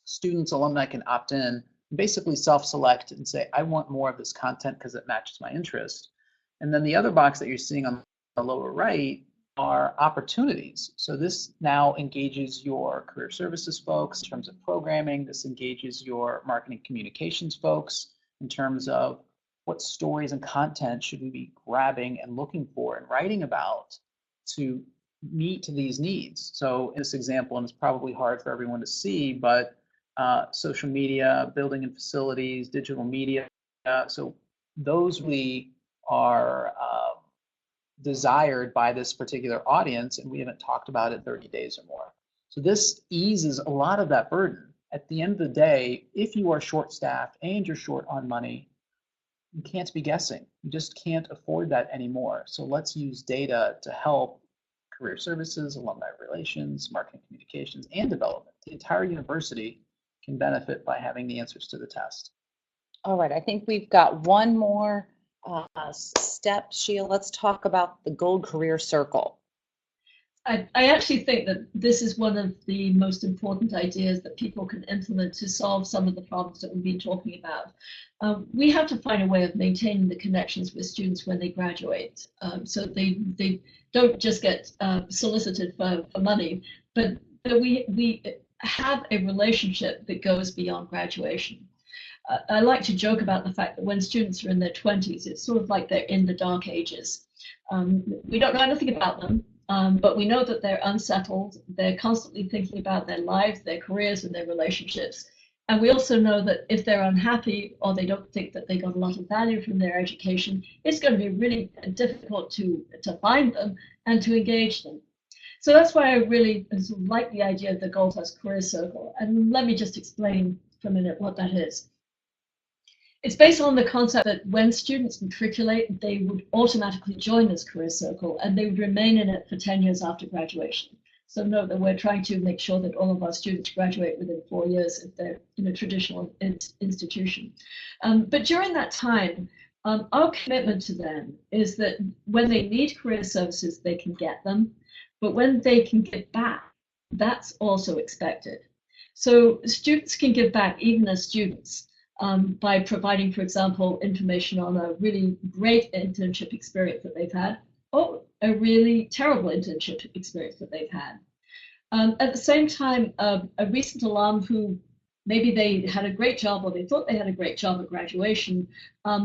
Students, alumni can opt in, basically self-select and say, I want more of this content because it matches my interest. And then the other box that you're seeing on the lower right are opportunities. So this now engages your career services folks in terms of programming. This engages your marketing communications folks in terms of what stories and content should we be grabbing and looking for and writing about to meet these needs. So in this example, and it's probably hard for everyone to see, but social media, building and facilities, digital media. So those we are desired by this particular audience, and we haven't talked about it 30 days or more. So this eases a lot of that burden. At the end of the day, if you are short-staffed and you're short on money, you can't be guessing. You just can't afford that anymore. So let's use data to help career services, alumni relations, marketing communications, and development. The entire university can benefit by having the answers to the test. All right, I think we've got one more step, Sheila. Let's talk about the Gold Career Circle. I actually think that this is one of the most important ideas that people can implement to solve some of the problems that we've been talking about. We have to find a way of maintaining the connections with students when they graduate, so they don't just get solicited for money, but we have a relationship that goes beyond graduation. I like to joke about the fact that when students are in their 20s, it's sort of like they're in the dark ages. We don't know anything about them. But we know that they're unsettled, they're constantly thinking about their lives, their careers, and their relationships. And we also know that if they're unhappy or they don't think that they got a lot of value from their education, it's going to be really difficult to find them and to engage them. So that's why I really like the idea of the Gold Plus Career Circle. And let me just explain for a minute what that is. It's based on the concept that when students matriculate, they would automatically join this career circle and they would remain in it for 10 years after graduation. So note that we're trying to make sure that all of our students graduate within 4 years if they're in a traditional institution. But during that time, our commitment to them is that when they need career services, they can get them. But when they can give back, that's also expected. So students can give back even as students. By providing, for example, information on a really great internship experience that they've had, or a really terrible internship experience that they've had. At the same time, a recent alum who maybe they had a great job or they thought they had a great job at graduation,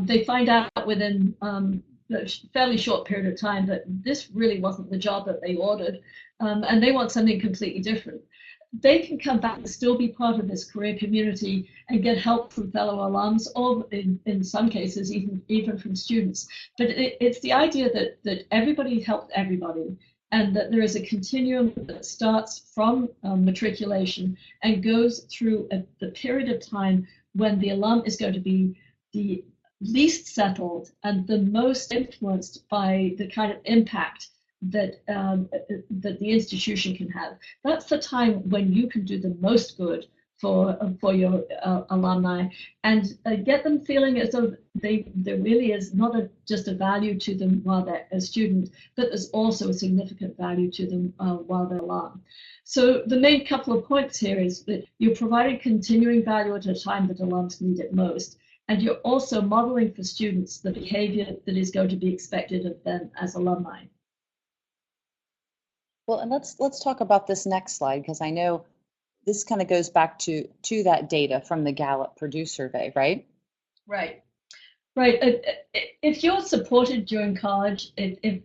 they find out within a fairly short period of time that this really wasn't the job that they ordered, and they want something completely different. They can come back and still be part of this career community and get help from fellow alums, or in some cases, even from students. But it's the idea that everybody helps everybody, and that there is a continuum that starts from matriculation and goes through the period of time when the alum is going to be the least settled and the most influenced by the kind of impact that that the institution can have. That's the time when you can do the most good for your alumni and get them feeling as though there really is not just a value to them while they're a student, but there's also a significant value to them while they're alum. So the main couple of points here is that you're providing continuing value at a time that alums need it most. And you're also modeling for students the behavior that is going to be expected of them as alumni. Well, and let's talk about this next slide, because I know this kind of goes back to that data from the Gallup Purdue survey, right? Right. If you're supported during college, if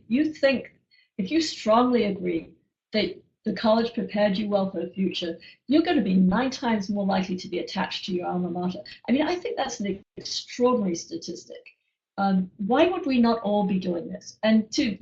you strongly agree that the college prepared you well for the future, you're going to be 9 times more likely to be attached to your alma mater. I mean, I think that's an extraordinary statistic. Why would we not all be doing this? And to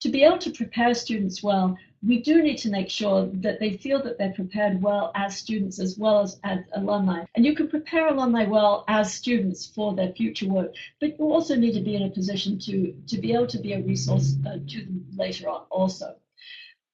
be able to prepare students well, we do need to make sure that they feel that they're prepared well as students as well as alumni. And you can prepare alumni well as students for their future work, but you also need to be in a position to be able to be a resource to them later on also.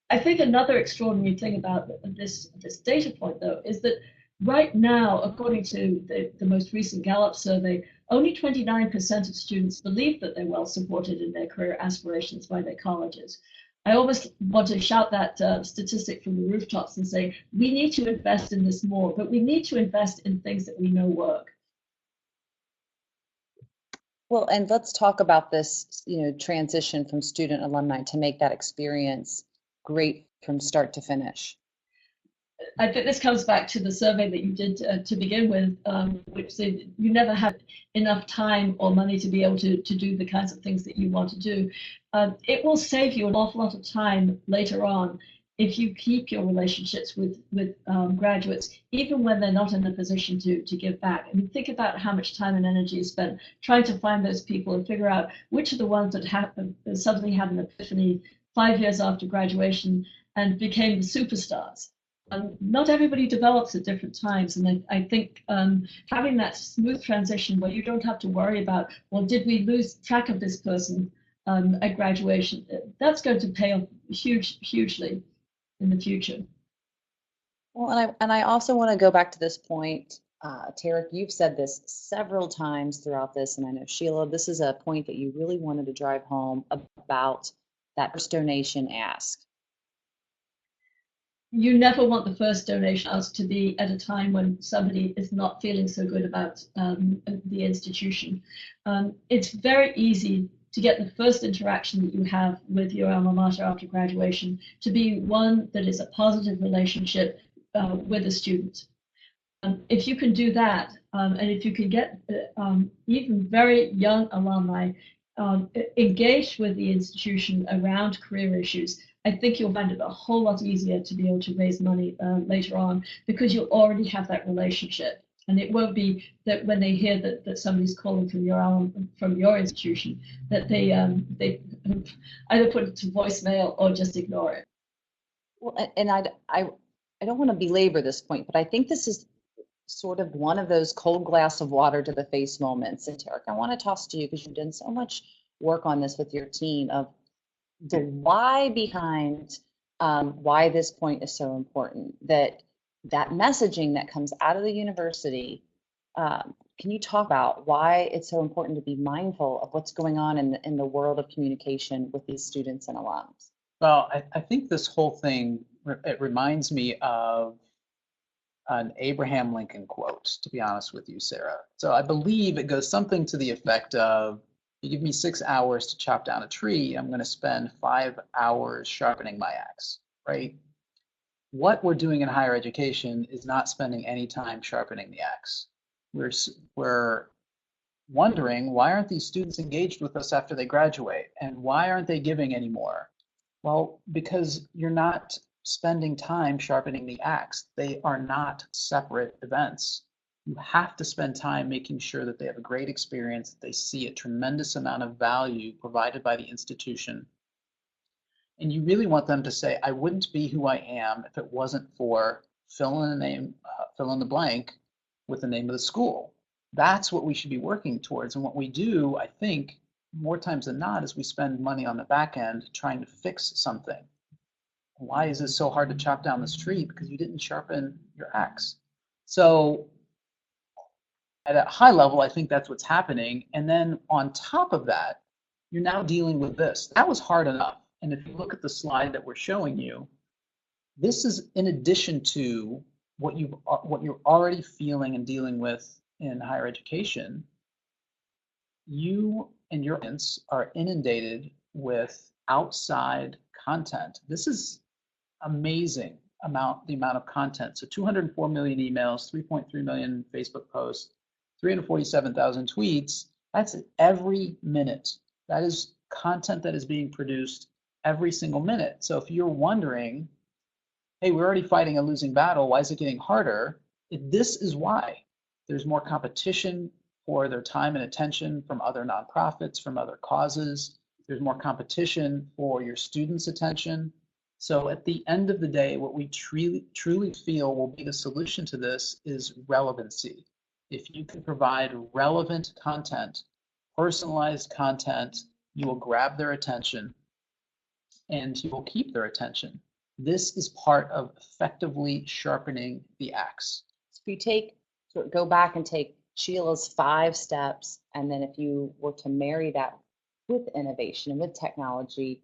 I think another extraordinary thing about this data point, though, is that right now, according to the most recent Gallup survey, only 29% of students believe that they're well supported in their career aspirations by their colleges. I almost want to shout that statistic from the rooftops and say, we need to invest in this more, but we need to invest in things that we know work. Well, and let's talk about this, transition from student alumni to make that experience great from start to finish. I think this comes back to the survey that you did to begin with, which said you never have enough time or money to be able to do the kinds of things that you want to do. It will save you an awful lot of time later on if you keep your relationships with graduates, even when they're not in a position to give back. I mean, think about how much time and energy is spent trying to find those people and figure out which are the ones that suddenly have an epiphany 5 years after graduation and became the superstars. Not everybody develops at different times, and I think having that smooth transition where you don't have to worry about, well, did we lose track of this person at graduation? That's going to pay off hugely in the future. Well, and I also want to go back to this point. Tarek, you've said this several times throughout this, and I know, Sheila, this is a point that you really wanted to drive home about that first donation ask. you never want the first donation out to be at a time when somebody is not feeling so good about the institution. It's very easy to get the first interaction that you have with your alma mater after graduation to be one that is a positive relationship with a student. If you can do that, and if you can get even very young alumni engaged with the institution around career issues, I think you'll find it a whole lot easier to be able to raise money later on, because you'll already have that relationship. And it won't be that when they hear that somebody's calling from your institution, that they either put it to voicemail or just ignore it. Well, and I don't want to belabor this point, but I think this is sort of one of those cold glass of water to the face moments. And Tarek, I want to toss to you, because you've done so much work on this with your team, of the why behind why this point is so important, that messaging that comes out of the university. Can you talk about why it's so important to be mindful of what's going on in the world of communication with these students and alums? Well, I think this whole thing, it reminds me of an Abraham Lincoln quote, to be honest with you, Sarah. So I believe it goes something to the effect of, you give me 6 hours to chop down a tree, I'm going to spend 5 hours sharpening my axe, right? What we're doing in higher education is not spending any time sharpening the axe. We're wondering, why aren't these students engaged with us after they graduate? And why aren't they giving anymore? Well, because you're not spending time sharpening the axe. They are not separate events. You have to spend time making sure that they have a great experience, that they see a tremendous amount of value provided by the institution. And you really want them to say, I wouldn't be who I am if it wasn't for fill in the name, fill in the blank with the name of the school. That's what we should be working towards. And what we do, I think, more times than not, is we spend money on the back end trying to fix something. Why is it so hard to chop down this tree? Because you didn't sharpen your axe. So at a high level, I think that's what's happening. And then on top of that, you're now dealing with this. That was hard enough. And if you look at the slide that we're showing you, this is in addition to what you're already feeling and dealing with in higher education. You and your audience are inundated with outside content. This is amazing the amount of content. So 204 million emails, 3.3 million Facebook posts, 347,000 tweets. That's every minute. That is content that is being produced every single minute. So if you're wondering, hey, we're already fighting a losing battle, why is it getting harder? This is why. There's more competition for their time and attention from other nonprofits, from other causes. There's more competition for your students' attention. So at the end of the day, what we truly feel will be the solution to this is relevancy. If you can provide relevant content, personalized content, you will grab their attention and you will keep their attention. This is part of effectively sharpening the axe. So if you go back and take Sheila's 5 steps, and then if you were to marry that with innovation and with technology,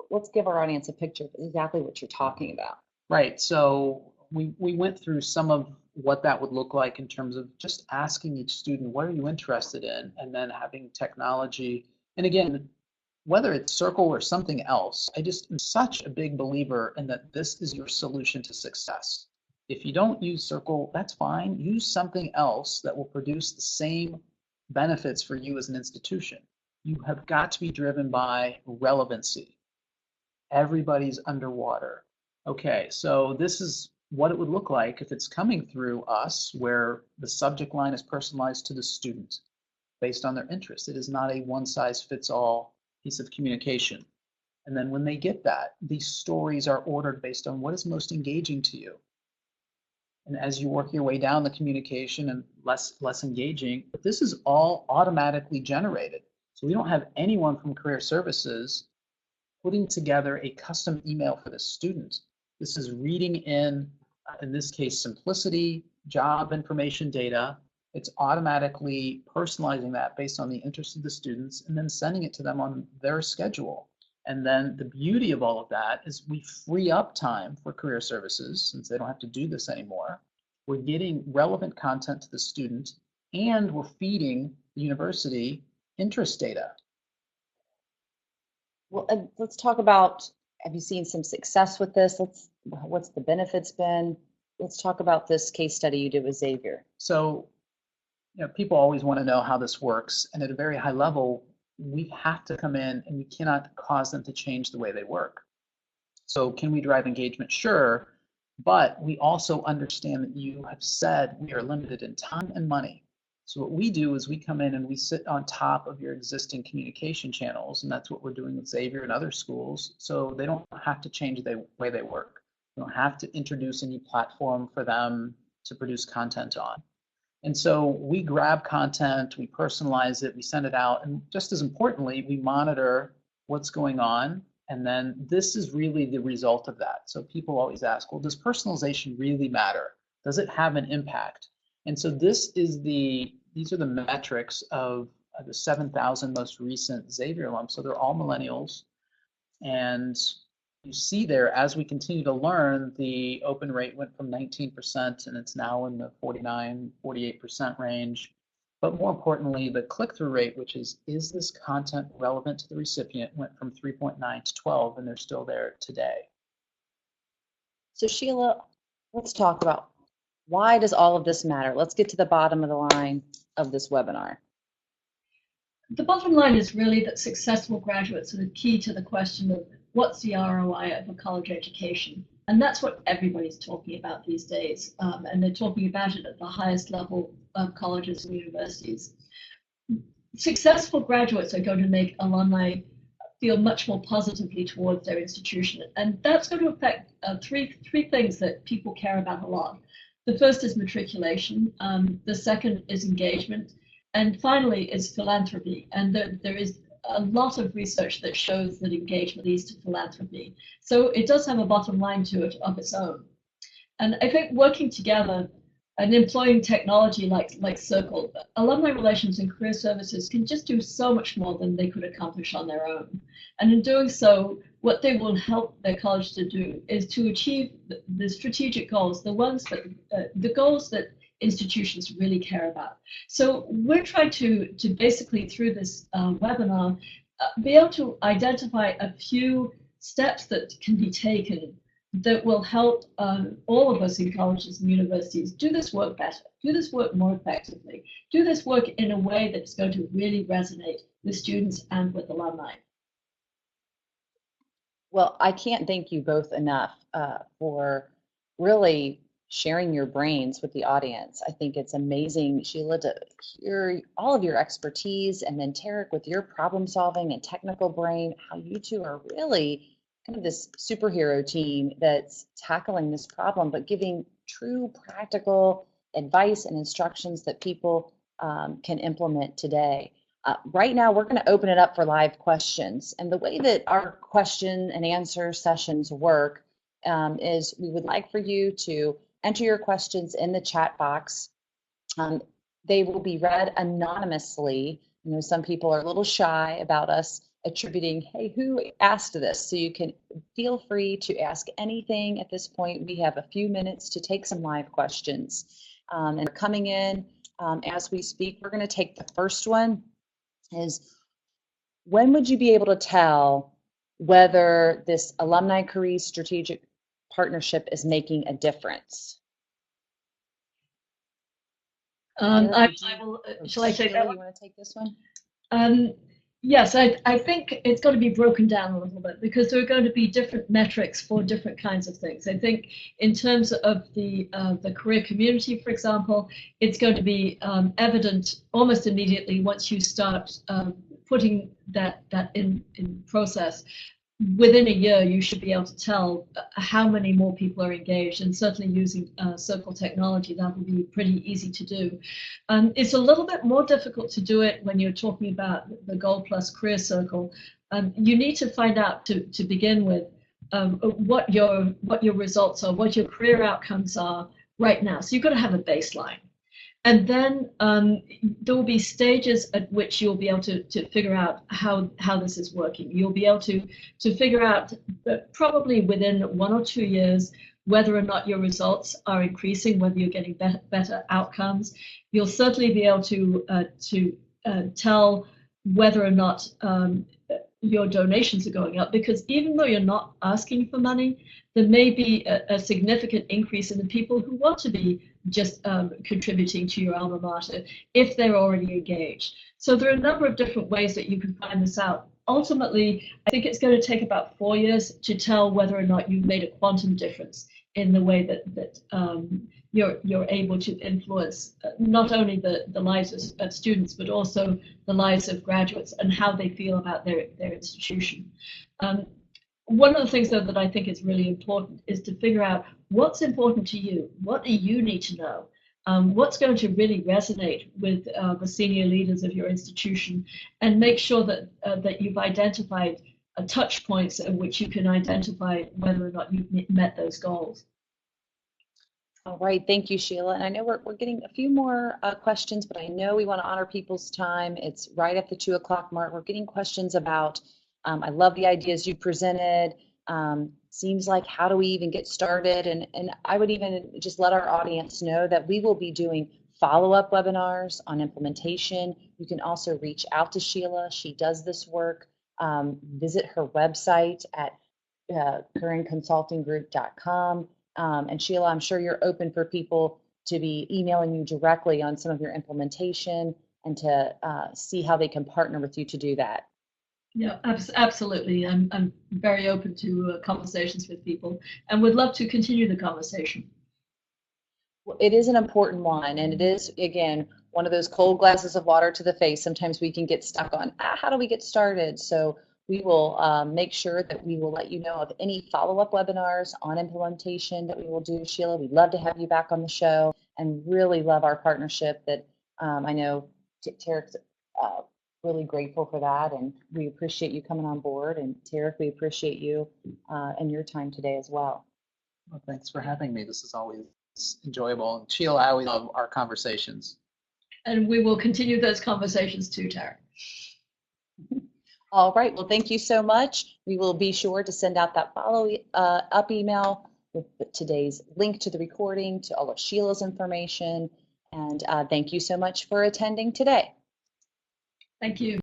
let's give our audience a picture of exactly what you're talking about. Right. So we went through some of what that would look like in terms of just asking each student, what are you interested in? And then having technology. And again, whether it's Circle or something else, I just am such a big believer in that this is your solution to success. If you don't use Circle, that's fine. Use something else that will produce the same benefits for you as an institution. You have got to be driven by relevancy. Everybody's underwater. Okay, so this is what it would look like if it's coming through us, where the subject line is personalized to the student based on their interest. It is not a one-size-fits-all piece of communication. And then when they get that, these stories are ordered based on what is most engaging to you. And as you work your way down the communication and less engaging, but this is all automatically generated. So we don't have anyone from career services putting together a custom email for the student. This is reading in this case, simplicity, job information data. It's automatically personalizing that based on the interest of the students and then sending it to them on their schedule. And then the beauty of all of that is we free up time for career services since they don't have to do this anymore. We're getting relevant content to the student, and we're feeding the university interest data. Well, let's talk about, have you seen some success with this? What's the benefits been? Let's talk about this case study you did with Xavier. So, people always want to know how this works. And at a very high level, we have to come in and we cannot cause them to change the way they work. So can we drive engagement? Sure. But we also understand that you have said we are limited in time and money. So what we do is we come in and we sit on top of your existing communication channels, and that's what we're doing with Xavier and other schools, so they don't have to change the way they work. They don't have to introduce a new platform for them to produce content on. And so we grab content, we personalize it, we send it out, and just as importantly, we monitor what's going on. And then this is really the result of that. So people always ask, well, does personalization really matter? Does it have an impact? And so these are the metrics of the 7,000 most recent Xavier alums. So they're all millennials. And you see there, as we continue to learn, the open rate went from 19% and it's now in the 49, 48% range. But more importantly, the click-through rate, which is this content relevant to the recipient, went from 3.9 to 12, and they're still there today. So Sheila, let's talk about, why does all of this matter? Let's get to the bottom of the line of this webinar. The bottom line is really that successful graduates are the key to the question of what's the ROI of a college education. And that's what everybody's talking about these days. And they're talking about it at the highest level of colleges and universities. Successful graduates are going to make alumni feel much more positively towards their institution. And that's going to affect three things that people care about a lot. The first is matriculation. The second is engagement. And finally is philanthropy. And there is a lot of research that shows that engagement leads to philanthropy. So it does have a bottom line to it of its own. And I think working together and employing technology like Circle, alumni relations and career services can just do so much more than they could accomplish on their own. And in doing so, what they will help their college to do is to achieve the strategic goals, the goals that institutions really care about. So we're trying to basically, through this webinar, be able to identify a few steps that can be taken that will help all of us in colleges and universities do this work better, do this work more effectively, do this work in a way that's going to really resonate with students and with alumni. Well, I can't thank you both enough for really sharing your brains with the audience. I think it's amazing, Sheila, to hear all of your expertise, and then Tarek with your problem solving and technical brain, how you two are really kind of this superhero team that's tackling this problem, but giving true practical advice and instructions that people can implement today. Right now, we're going to open it up for live questions. And the way that our question and answer sessions work is we would like for you to enter your questions in the chat box. They will be read anonymously. You know, some people are a little shy about us attributing, hey, who asked this? So you can feel free to ask anything at this point. We have a few minutes to take some live questions. And they're coming in as we speak. We're going to take the first one. Is when would you be able to tell whether this alumni career strategic partnership is making a difference? I will. Shall I take that one? You want to take this one? Yes, I think it's got to be broken down a little bit, because there are going to be different metrics for different kinds of things. I think in terms of the career community, for example, it's going to be evident almost immediately once you start putting that in process. Within a year, you should be able to tell how many more people are engaged, and certainly using Circle technology, that will be pretty easy to do. It's a little bit more difficult to do it when you're talking about the Gold Plus Career Circle. You need to find out to begin with what your results are, what your career outcomes are right now. So you've got to have a baseline. And then there will be stages at which you'll be able to figure out how this is working. You'll be able to figure out probably within 1 or 2 years whether or not your results are increasing, whether you're getting better outcomes. You'll certainly be able to tell whether or not your donations are going up, because even though you're not asking for money, there may be a significant increase in the people who want to be just contributing to your alma mater if they're already engaged. So there are a number of different ways that you can find this out. Ultimately, I think it's going to take about 4 years to tell whether or not you've made a quantum difference in the way that you're able to influence not only the lives of students, but also the lives of graduates and how they feel about their institution. One of the things, though, that I think is really important is to figure out what's important to you. What do you need to know? What's going to really resonate with the senior leaders of your institution, and make sure that you've identified touch points at which you can identify whether or not you've met those goals. All right, thank you, Sheila. And I know we're getting a few more questions, but I know we want to honor people's time. It's right at the 2 o'clock mark. We're getting questions about, I love the ideas you presented. Seems like, how do we even get started? And I would even just let our audience know that we will be doing follow-up webinars on implementation. You can also reach out to Sheila. She does this work. Visit her website at curranconsultinggroup.com. And Sheila, I'm sure you're open for people to be emailing you directly on some of your implementation and to see how they can partner with you to do that. Yeah, absolutely. I'm very open to conversations with people and would love to continue the conversation. Well, it is an important one, and it is, again, one of those cold glasses of water to the face. Sometimes we can get stuck on, how do we get started? So we will make sure that we will let you know of any follow-up webinars on implementation that we will do. Sheila, we'd love to have you back on the show, and really love our partnership that I know Tarek's really grateful for that, and we appreciate you coming on board. And Tarek, we appreciate you and your time today as well. Well, thanks for having me. This is always enjoyable. And Sheila, I always love our conversations. And we will continue those conversations too, Tarek. All right, well, thank you so much. We will be sure to send out that follow-up email with today's link to the recording, to all of Sheila's information. And thank you so much for attending today. Thank you.